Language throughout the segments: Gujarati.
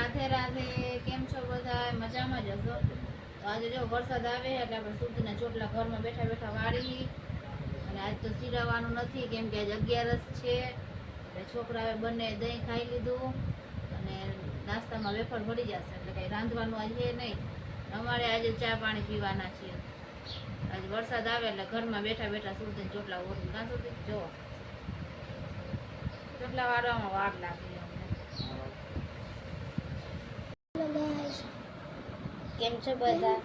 રાધે રાધે. કેમ છો બધા? મજામાં જ હશો. તો આજે જો વરસાદ આવે એટલે આપણે સુરતીના ચોટલા ઘરમાં બેઠા બેઠા વાળી. અને આજ તો સીરાવાનું નથી કેમ કે આજ 11 છે. એટલે છોકરાએ બંને દહીં ખાઈ લીધું અને નાસ્તામાં વેફર ભળી જશે એટલે કંઈ રાંધવાનું આજે નહીં. અમારે આજે ચા પાણી પીવાના છીએ. આજે વરસાદ આવે એટલે ઘરમાં બેઠા બેઠા સુરતીના ચોટલા ઓળું કાં સુધી જોવો ચોટલા વાળવામાં વાર લાગે. કેમ છે બધા?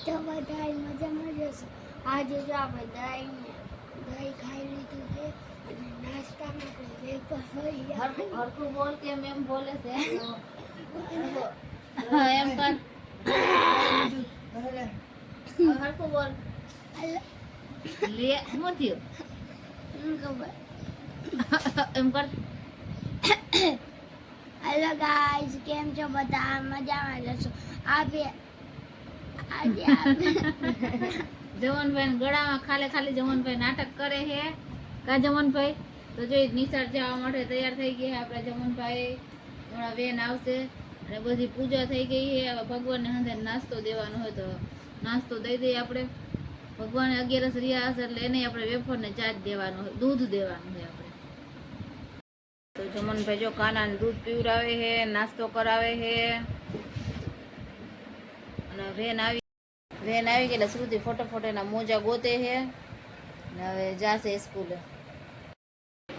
તો બધા મજામાં જ હશે. આજે જો આપણે દહીં ખાઈ લીધું છે અને નાસ્તામાં આપણે વેફર ફરી હરખું બોલ કેમ એમ બોલે છે એમ કર હરખું બોલ લે શું થયું ખબર એમ કર. હેલો ગાઈસ, કેમ છો બધા? મજામાં જ હશો. આજે જમનભાઈ ગળામાં ખાલી જમનભાઈ નાટક કરે છે કા જમનભાઈ? તો જોઈ નિશાળ જવા માટે તૈયાર થઈ ગયા આપણે જમનભાઈ. હમણાં બેન આવશે અને બધી પૂજા થઈ ગઈ છે. હવે ભગવાનને હંધે નાસ્તો દેવાનો હોય તો નાસ્તો દઈ દઈએ આપણે. ભગવાને 11 રહ્યા હશે એટલે એને આપણે વેફર ને ચા દેવાનું હોય, દૂધ દેવાનું હોય આપણે. તો જમનભાઈ જો કાનાને દૂધ પીવડાવે છે, નાસ્તો કરાવે છે. અને વેન આવી ગઈ એટલે શ્રુતિ ફટાફટ એના મોજા ગોતે છે ને હવે જાશે સ્કૂલે.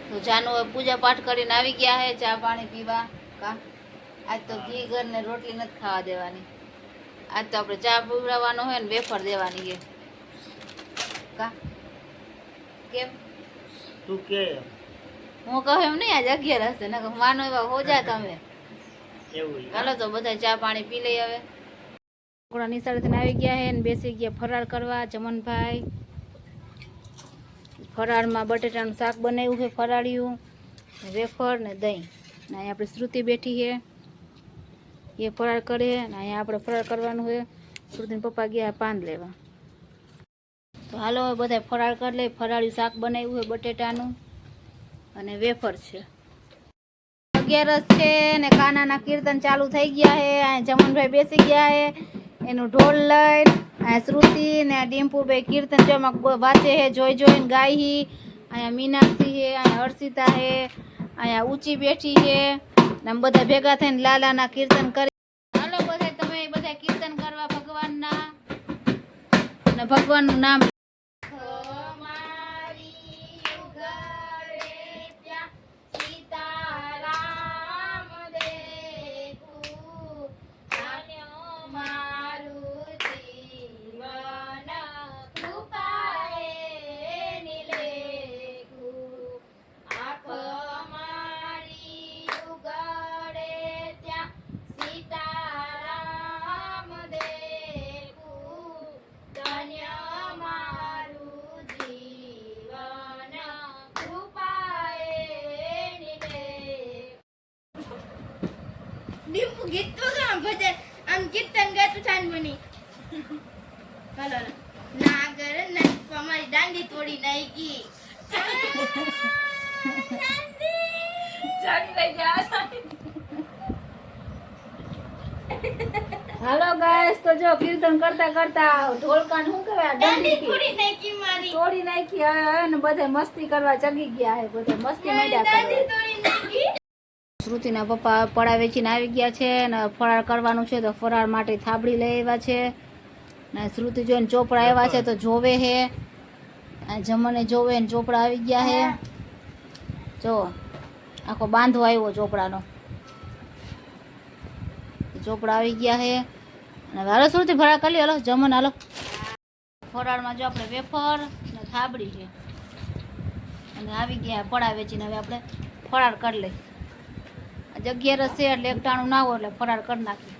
તો જાનુ પૂજા પાઠ કરીને આવી ગયા છે ચા પાણી પીવા. કા આજ તો ઘી ઘર ને રોટલી નથી ખાવા દેવાની. આજ તો આપણે ચા પીવડાવવાનો હોય ને વેફર દેવાની છે. કા કેમ તું કે હું કહું એમ નહીં, આજ 11 હશે ને માનો એવા હો જા તમે. એવું ચાલો તો બધા ચા પાણી પી લઈ. હવે છોકરા નિશાળેથી આવી ગયા છે ને બેસી ગયા ફરાળ કરવા. જમનભાઈ ફરાળમાં બટેટાનું શાક બનાવ્યું છે, ફરાળિયું વેફર ને દહીં. ને અહીંયા આપણી શ્રુતિ બેઠી છે, એ ફરાળ કરે ને અહીંયા આપણે ફરાળ કરવાનું છે. શ્રુતિના પપ્પા ગયા પાન લેવા. તો હાલો હવે બધા ફરાળ કરી લે. ફરાળિયું શાક બનાવ્યું છે બટેટાનું અને વેફર છે. 11 છે ને કાનાના કીર્તન ચાલુ થઈ ગયા છે. અહીંયા જમનભાઈ બેસી ગયા છે એનું ઢોલ લઈને. અહીંયા શ્રુતિ ને ડિમ્પુ બે કીર્તન જોમાં વાંચે છે, જોઈને ગાઈ. અહીંયા મીનાક્ષી છે, અહીંયા હર્ષિતા છે, અહીંયા ઊંચી બેઠી છે. આમ બધા ભેગા થઈને લાલાના કીર્તન કરી. હાલો બધા તમે બધા કીર્તન કરવા ભગવાનના અને ભગવાનનું નામ. ડીપુ ગીત તો ગામ ભજન આમ કીર્તન ગાતું છાન બની. હાલો નાગર નટ અમારી દાંડી તોડી નાખી. હાલો ગાઈસ, તો જો કીર્તન કરતા કરતા ઢોલકાને શું કહેવાય દાંડી તોડી નાખી મારી. તોડી નાખી હવે ને બધા મસ્તી કરવા ચગી ગયા છે. બધા મસ્તી માંડ્યા દાંડી કરે. તોડી નાખી. શ્રુતિના પપ્પા પડા વેચીને આવી ગયા છે ને ફરાળ કરવાનું છે તો ફરાળ માટે થાબડી લઈ આવ્યા છે ને શ્રુતિ જોઈને ચોપડા આવ્યા છે તો જોવે છે. જમને જોવે ને ચોપડા આવી ગયા છે. જો આખો બાંધો આવ્યો ચોપડાનો. ચોપડા આવી ગયા છે અને હાલો શ્રુતિ ફરાળ કરી હાલો જમન હાલો. ફરાળમાં જો આપણે વેફર ને થાબડી છે અને આવી ગયા પડા વેચીને. હવે આપણે ફરાળ કરી લઈએ. 11 છે એટલે એકટાણું ના હોય એટલે ફરાળ કરી નાખીએ.